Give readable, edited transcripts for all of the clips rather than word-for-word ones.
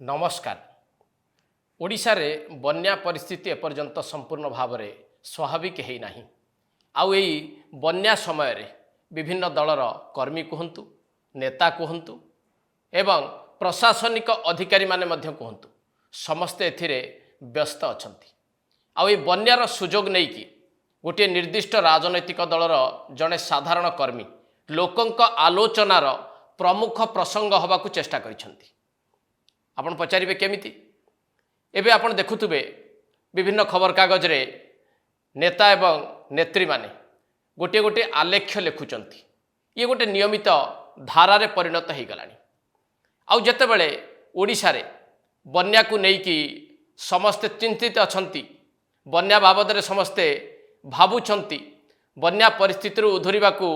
नमस्कार। ओडिशा रे बन्या परिस्थिति एपर्यंत संपूर्ण भाव में स्वाभाविक है ना। आउ एई बन्या समय रे विभिन्न दलर कर्मी कहतु नेता कहतु एवं प्रशासनिक अधिकारी माने मध्य कहतु समस्ते एथिरे व्यस्त अछंती। आउ एई बन्यार सुजोग नहीं कि गोटे निर्दिष्ट राजनैतिक दलर जड़े साधारण कर्मी लोकंक आलोचनार प्रमुख प्रसंग हवाकू चेष्टा करिसेंती। आपण पचारिबे केमिति एबे आपण देखुथुबे विभिन्न खबर कागज रे नेता एवं नेत्री माने गोटे गोटे आलेख्य लिखुचंती। ये गोटे नियमित धारा रे परिणत हो गलानी। आउ जेतेबेले ओडिशा रे बन्या को नेकी समस्ते चिंतित अछंती, बन्या बाबद रे समस्ते भाबुछंती, बन्या परिस्थिति रू उधरिबा को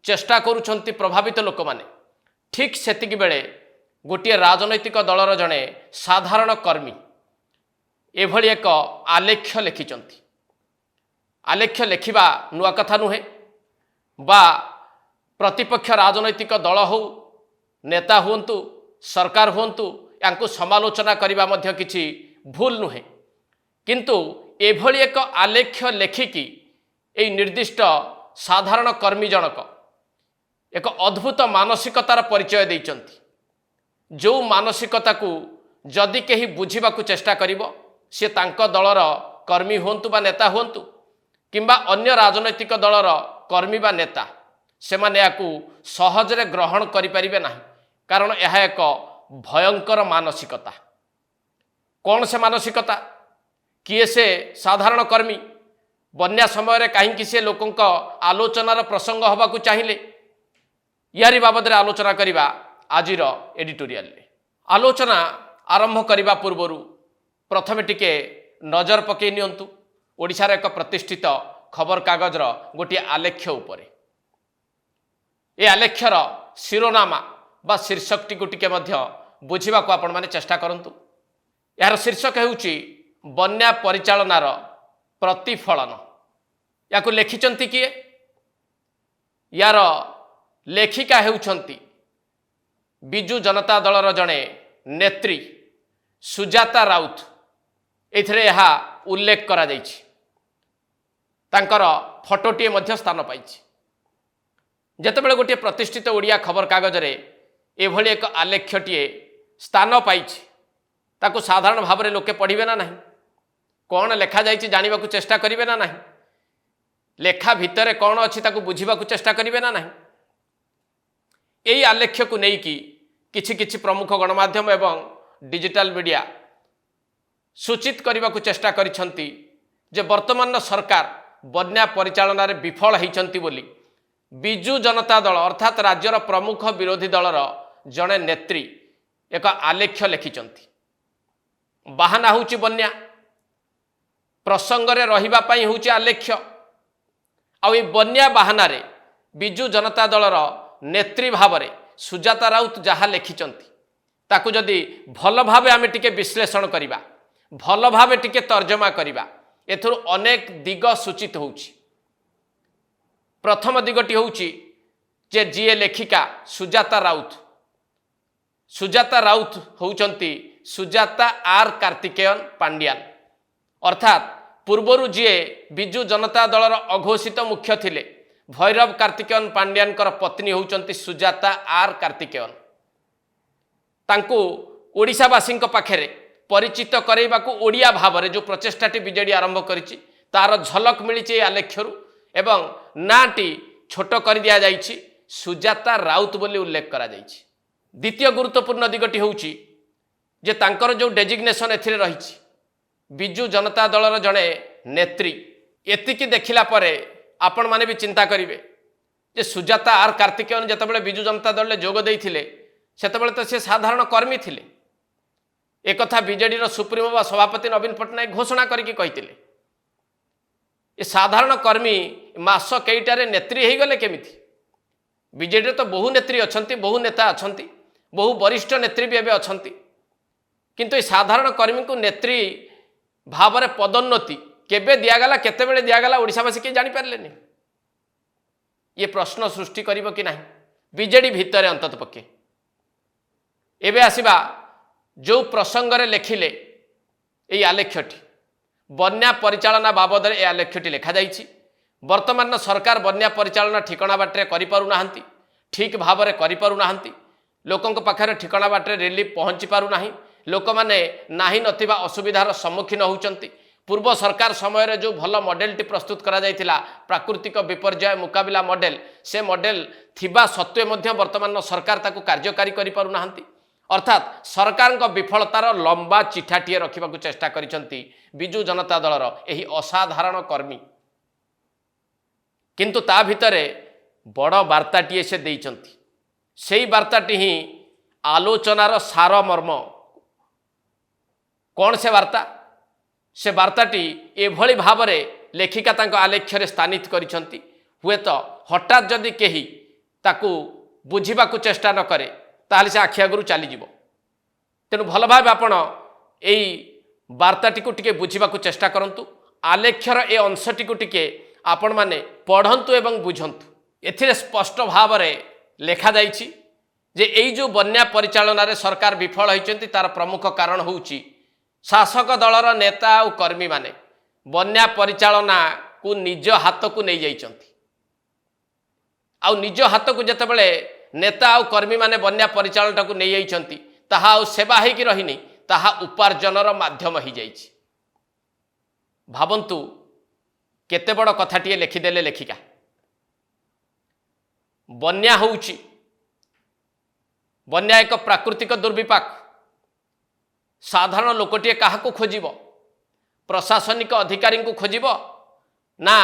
चेष्टा करूछंती प्रभावित लोक माने, ठीक सेतिकी बेले गोटे राजनैतिक दलर जड़े साधारण कर्मी एभली एक आलेख्य लिखिचंती। आलेख्य लिखिबा नुआ कथा नुहे बा प्रतिपक्ष राजनैतिक दल हो नेता हुंतु सरकार हुंतु यांकु समालोचना करिबा मध्य किछि भूल नुहे, किंतु एभली एक आलेख्य लेखिकी एई निर्दिष्ट साधारण कर्मी जनक एक अद्भुत मानसिकतार परिचय दैचंती। जो मानसिकता को जदि कहीं बुझा चेष्टा करिवो से तांको दलर कर्मी हुंतु बा नेता हुंतु किंबा अन्य राजनैतिक दलर कर्मी बा नेता से माने याकू सहजरे ग्रहण करि परिबे नाही, कारण यह एक भयंकर मानसिकता। कौन से मानसिकता? किए से साधारण कर्मी बन्या समय कहीं से लोकंक आलोचनार प्रसंग हवाकू चाहिए, यारी बाबद आलोचना करिबा आजिर एडिटोरियल रे। आलोचना आरंभ करने पूर्वर प्रथमे टिके नजर पकई नियंतु ओडिशार एक प्रतिष्ठित खबर कागजर गोटे आलेख्य उपरे। ए आलेख्यर शिरोनामा बा शीर्षकटी को टिके मध्य बुझिबा को आपण माने चेष्टा करंतु। यार शीर्षक हेउची बन्या परिचालनार प्रतिफलन। याकू लेखिचंती किए? यार लेखिका हेउचंती बिजु जनता दलर जड़े नेत्री सुजाता राउत। एथिरे यह उल्लेख करा जाइछि, तांकर फोटोटीए मध्य स्थान पाइछि। जेतेबेले गोटे प्रतिष्ठित ओडिया खबर कागज रे एभली एक आलेख्यटीए स्थान पाइछि, ताकू साधारण भाव में लोके पढ़िबे ना नहीं, कौन लेखा जाइछि जानिबा को चेष्टा करिबे ना नहीं, लेखा भितरे कौन अछि ताकू बुझिबा को चेष्टा करिबे ना नहीं। यही आलेख्य को नहीं कि किछि किछि प्रमुख गणमाध्यम एवं डिजिटल मीडिया सूचित करने को चेष्टा करिसेंती जे वर्तमान सरकार बन्या परिचालन रे विफल होइचंती बोली बिजु जनता दल अर्थात राज्यर प्रमुख विरोधी दलर जड़े नेत्री एक आलेख्य लिखिचंती। बाहाना होउची बन्या प्रसंग रे रहिबा पई होउची आलेख्य। आ ए बन्या बाहाना रे बिजु जनता दलर नेत्री भाव में सुजाता राउत जहाँ लिखिचंती ताकू जदि भल भावे आमे टिके विश्लेषण करिबा, भल भावे टिके तर्जमा करिबा, एथुर अनेक दिग सूचित होउची। प्रथम दिगटी होउची जे जीए लेखिका सुजाता राउत होउचंती सुजाता आर कार्तिकेयन पांड्यान, अर्थात पूर्वरु जीए बिजु जनता दलर अघोषित मुख्य थिले भैरव कार्तिकेयन पांड्यान पत्नी होउचंती सुजाता आर कार्तिकेयन। तांको ओडिशावासी पाखे परिचित करैबाकू ओडिया भाव में जो प्रचेष्टाटी बीजेडी आरंभ करिछि तार झलक मिली आलेख्यरू एवं नाटी छोट कर दिया जाइछि सुजाता राउत बोली उल्लेख करा जाइछि। द्वितीय गुरुत्वपूर्ण दिगटी होउछि जे तांकर जो डेजिग्नेशन एथिरे रहिछि बिजु जनता दलर जड़े नेत्री। एतिकी देखिला परे आपण माने भी चिंता करिवे जे सुजाता आर कार्तिकेयन जेतेबेले बिजु जनता दल जोग देइथिले सेतेबेले तो से साधारण कर्मी थिले। एक कथा बीजेडी रो सुप्रीमो बा सभापति नवीन पटनायक घोषणा करिकि कहिथिले। ए साधारण कर्मी मास केइटारे नेत्री हेइ गले केमिति? बीजेडी तो बहु नेत्री अछंती, बहु नेता अछंती, बहु वरिष्ठ नेत्री भी एबे अछंती, किंतु ए साधारण कर्मी को नेत्री भाव में पदोन्नति केबे दियागला केतेबेले दियागला ओडिशावासी के जानि पारलेनी। ये प्रश्न सृष्टि करिवो कि नाही बीजेडी भितरे अंतत पक्षे। एबे आसीबा जो प्रसंगरे लेखिले यही आलेख्यटी बन्या परिचालना बाबद ए आलेख्यटी लिखा जाइछि। वर्तमान सरकार बन्या परिचालना ठिकणा बाटे करिपारुना ठीक भाव में करिपारुना लोकंक पाखरे ठिकणा बाटे रिलीफ पहुँची पारुना लोक मैंने नाही नथिबा असुविधार सम्मुखीन होउचंती। पूर्व सरकार समय जो भल मॉडेलटी प्रस्तुत करा जायतिला प्राकृतिक विपर्यय मुकाबिला मॉडेल से मॉडेल थिबा सत्वे मध्य वर्तमान सरकार ताकू कार्यकारी करि पारुना अर्थात सरकार विफलतार लंबा चिठाटीए रखा चेष्टा करिसंती बिजु जनता दलर एही असाधारण कर्मी। किंतु ता भितरे बड़ वार्ताटीए से देइचंती सेही वार्ताटी ही आलोचनार सार मर्म कौन से वार्ता से वार्ताटी एभली भाव में लेखिका तांको आलेख्य स्थानित करिसंती। हुए तो हठात जदि केही ताकू बुझिबाकू चेष्टा न करे ताहले से आखि आगुरु चली जीवो। तेणु भल भाव आपण एई वार्ताटी को टिके बुझिबाकू चेष्टा करंतु। आलेख्यर ए अंशटी को टिके आपण माने पढ़ंतु एवं बुझंतु। एथिरे स्पष्ट भाव में लेखा जाइछि जे एई जो बन्या परिचालन रे सरकार विफल होइचंती तार प्रमुख कारण होउछि शासक दलर नेता और कर्मी माने बन्या परिचालना को निज हाथ को नहीं जाइचंती। आउ निज हाथ को जेतेबेले नेता और कर्मी माने बन्या परिचालना को नहीं जाइचंती ताहा आउ सेवा है कि रहिनी ताहा उपार्जनर माध्यम ही जाइछि। भावंतु केते बड़ कथाटिए लिखिदेले लेखिका। बन्या होउछि बन्या एक प्राकृतिक दुर्विपाक। साधारण लोकटिए काहाकू खोजिब प्रशासनिक अधिकारी को खोजिब ना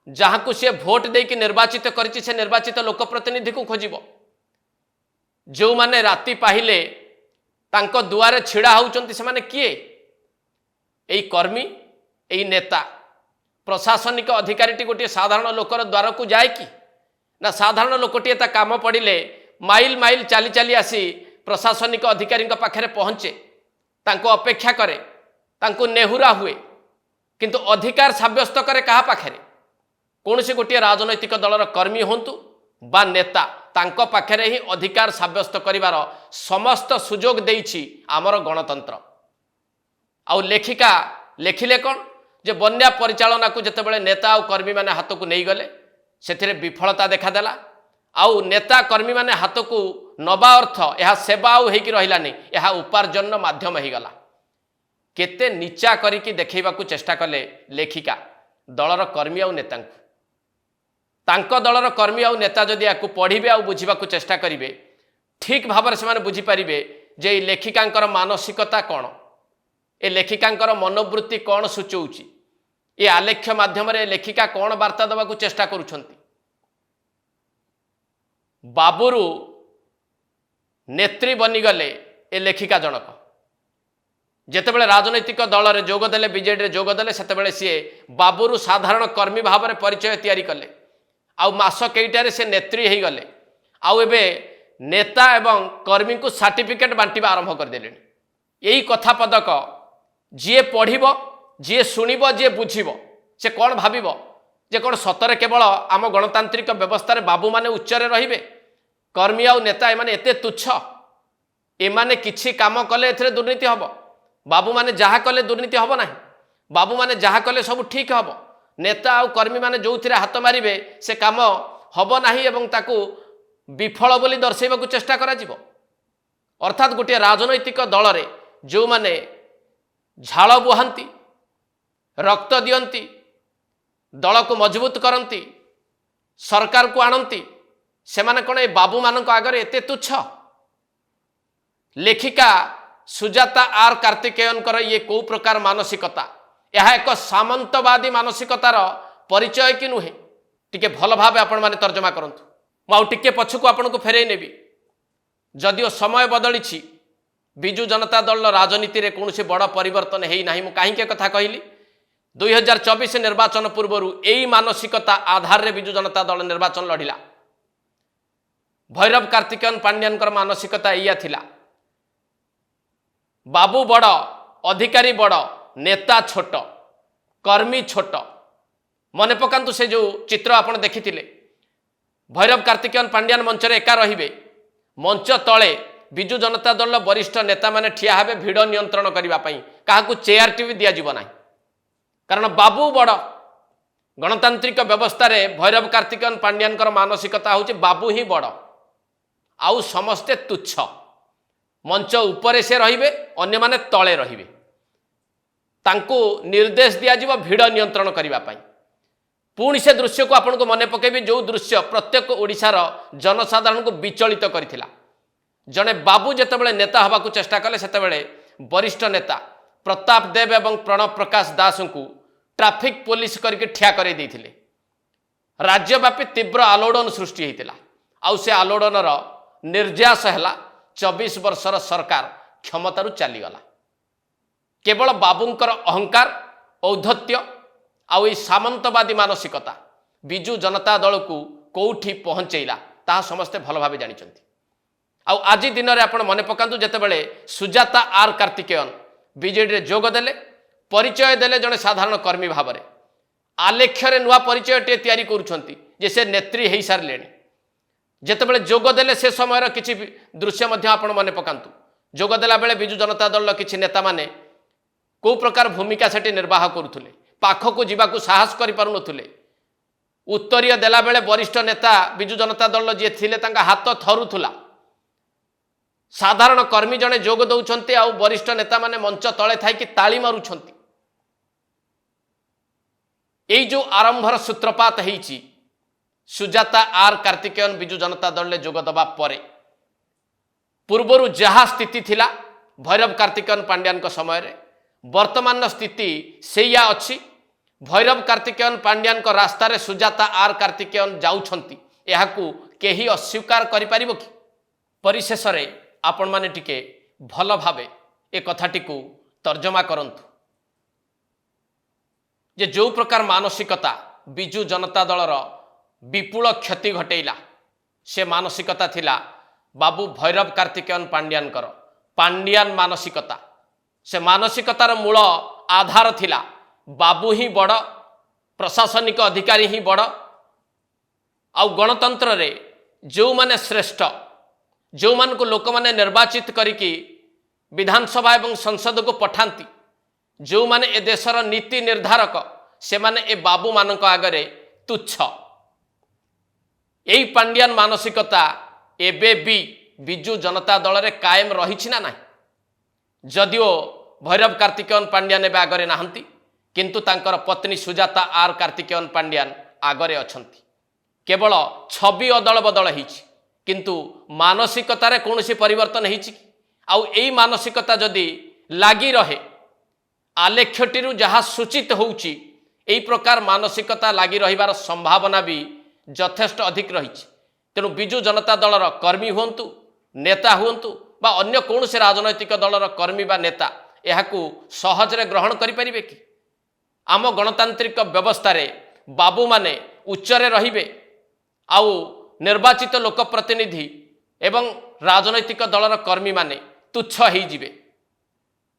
जहाँ को सी भोट देकी निर्वाचित करिछि से निर्वाचित लोक प्रतिनिधि को खोजिब। जो माने राति पाहिले तांको दुआरे छिड़ा होउचंती से माने किए एई कर्मी एई नेता प्रशासनिक अधिकारी गोटे साधारण लोकर द्वार को जाए कि ना साधारण लोकटिए ता काम पड़िले माइल माइल चाली चाली आसी प्रशासनिक अधिकारी पाखरे पहुँचे तांको अपेक्षा करे तांको नेहुरा हुए किंतु अधिकार साब्यस्त करे कहा पाखरे कौन से गोटे राजनैतिक दलर कर्मी होंतु बा नेता तांको पाखरे ही अधिकार साब्यस्त करिवार समस्त सुजोग देइछि आमर गणतंत्र। आउ लेखिका लेखिले कौन जे बन्या परिचालना को जेतेबेले नेता और कर्मी माने हाथ को नहीं गले सेथिरे विफलता देखादेला। आउ नेता कर्मी माने हाथ को नबा अर्थ यह सेवा आउ हेकि रहिलानी यह उपार्जन माध्यम हो गला। केते नीचा करिकी देखैबाकू चेष्टा कले लेखिका दलर कर्मी आउ नेता तांको दलर कर्मी आउ नेता जदि याकू पढ़िबे आउ बुझिबाकू चेष्टा करिवे ठीक भाव में से बुझी पारिबे जे ए लेखिकांकर मानसिकता कौन ए लेखिकांकर मनोवृत्ति कौन सूचौछि ए आलेख्य माध्यम लेखिका कौन वार्ता देवाकू चेष्टा करुछंती। बाबुरु नेत्री बनीगले ए लेखिका जनक जेतेबेले राजनैतिक दल रे जोगदेले बीजेडी रे जोगदेले सेतेबेले सी बाबुरु साधारण कर्मी भाव में परिचय तैयारी कले आउ मास केइटारे से नेत्री हो गले आउ एबे नेता एवं कर्मी को सर्टिफिकेट बांटिबा आरंभ कर देले। यही कथा पदक जी पढ़िबो जी शुणिबो जी बुझिबो से कौन भाविबो जे कौन सतरे केवल आम गणतांत्रिक व्यवस्था रे बाबू माने उच्चरे रहिबे कर्मी आउ नेता एमाने एते तुच्छ एमाने किछि काम कले एथरे दुर्नीति हबो बाबू माने जहा कले दुर्नीति हबो नाही बाबू माने जहा कले सब ठीक हबो नेता आउ कर्मी माने जोथिरे हाथ मारिबे से काम हबो नाही एवं ताकू विफल बोली दर्शाइबाकू चेष्टा करा जिवो। अर्थात गोटे राजनैतिक दल रे जो माने झाड़ बुहांती रक्त दियंती दल को मजबूत करती सरकार को आणती से माने कौन ए बाबू मानक आगरे एते तुच्छ। लेखिका सुजाता आर कार्तिकेयनकर ये कौ प्रकार मानसिकता यह एक सामंतवादी मानसिकतार परिचय कि नुहे टिके भल भाव आपण माने तर्जमा करंतु। मु टिके पछकू आपण को फेरई नेबी जदिओ समय बदली बिजु जनता दल राजनीति रे कौन से बड़ परिवर्तन है ना मु कहीं कथा कहली 2024 निर्वाचन पूर्व यही मानसिकता आधार रे बिजु जनता दल निर्वाचन लड़िला। भैरव कार्तिकेयन पांड्यानकर मानसिकता या थिला बाबू बड़ अधिकारी बड़ नेता छोट कर्मी छोट। मने पकांतु से जो चित्र आपण देखिथिले भैरव कार्तिकेयन पांड्यान मंच रे एका रहिबे मंच तले विजु जनता दल वरिष्ठ नेता माने ठिया हेबे भिड़ नियंत्रण करने क्या चेयर टी भी दिज्व ना कारण बाबू बड़ गणतांत्रिक व्यवस्था रे भैरव कार्तिकेयन पांड्यान मानसिकता हूँ बाबू ही बड़ आउ समस्ते तुच्छ मंच उपरे से रहिबे अन्य माने तले रहिबे तांको निर्देश दिया भिड़ नियंत्रण करने पुणी से दृश्य को आपन को मन पकेबी जो दृश्य प्रत्येक ओडिशार जनसाधारण को विचलित करथिला जड़े बाबू जितेबाला नेता हवा को चेष्टा कले सेतेबाला वरिष्ठ नेता प्रताप देव एवं प्रणव प्रकाश दास को ट्रैफिक पुलिस करके ठिया कर देथिले राज्यव्यापी तीव्र आलोड़न सृष्टि होता आउ से आलोड़नर निर्यास है 24 वर्षर सरकार क्षमतारू चलीगला केवल बाबूंकर अहंकार औद्धत्य आउ सामंतवादी मानसिकता विजु जनता दल को कौठी पहुंचेला ता समस्ते भल भाव जानी आउ आज दिन में आप मन पकातु जितेबाला सुजाता आर कार्तिकेयन बीजेडी जोगदेले परिचय देले जड़े साधारण कर्मी भाव में आलेख्य नुआ परिचय टे तैयारी करुछंती जे से नेत्री हो सारे जितेबाला जोगदेले से समय किसी दृश्य आपण मन पकातु जोगदेला बेले विजु जनता दल किसी नेता माने को प्रकार भूमिका सेठी निर्वाह करुले पाखक जावाक साहस करें उत्तरीय देला बेले वरिष्ठ नेता विजु जनता दल जी थे हाथ थरुला साधारण कर्मी जड़े जोग दौरान आउ वरिष्ठ नेता माने मंच तले थी ताली मारुंट यही जो आरंभर सूत्रपात होती सुजाता आर कार्तिकेयन विजु जनता दल में जोग दबा परे पूर्वर जहाँ स्थिति थिला भैरव कार्तिकेयन पांड्यान समय रे वर्तमान स्थिति सेया अच्छी भैरव कार्तिकेयन पांड्यान रास्ता रे सुजाता आर कार्तिकेयन जाउछंती एहाकू केही अस्वीकार करि परिबो कि परिशेष रे आपण माने टिके भल भावे ए कथाटी को तर्जमा करंतु जे जो प्रकार मानसिकता विजु जनता दलर विपुल क्षति घटेला से मानसिकता थिला बाबू भैरव कार्तिकेयन पांड्यानकर पांड्यान मानसिकता से मानसिकतार मूल आधार थिला बाबू ही बड़ प्रशासनिक अधिकारी ही बड़ आउ गणतंत्र रे जो माने श्रेष्ठ जो मान को लोक माने निर्वाचित करिकी विधानसभा एवं संसद को पठांती जो माने ए देशर नीति निर्धारक से माने ए बाबू मानक आगरे तुच्छ यही पांड्यान मानसिकता एबे भी विजु जनता दल रे कायम रही ना जदिओ भैरव कार्तिकेयन पांड्यान एवं आगरे नहांती किंतु तांकर पत्नी सुजाता आर कार्तिकेयन पांड्यान आगरे अछंती केवल छवि अदल बदल होईछि किंतु मानसिकतार कौन परिवर्तन होईछि आउ एई मानसिकता जदि लागी रहे आलेख्यटी जहाँ सूचित होउछि एई प्रकार मानसिकता लागी रहिबार संभावना भी यथेष्ट अधिक रही तेणु विजु जनता दलर कर्मी हुंतु नेता हुंतु बा अन्य कौन से राजनैतिक दलर कर्मी बा नेता यहाकू सहजरे ग्रहण करें कि आम गणतांत्रिक व्यवस्था रे बाबू माने उच्चरे रहिबे आउ निर्वाचित लोक प्रतिनिधि एवं राजनैतिक दलर कर्मी माने तुच्छ हो जिवे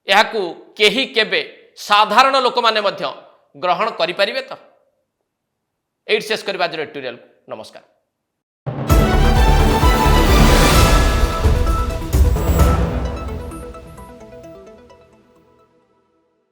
यहाकू केही केबे साधारण लोक माने मध्य ग्रहण करि परिबे तो एट शेष करबा एडिटोरियल नमस्कार।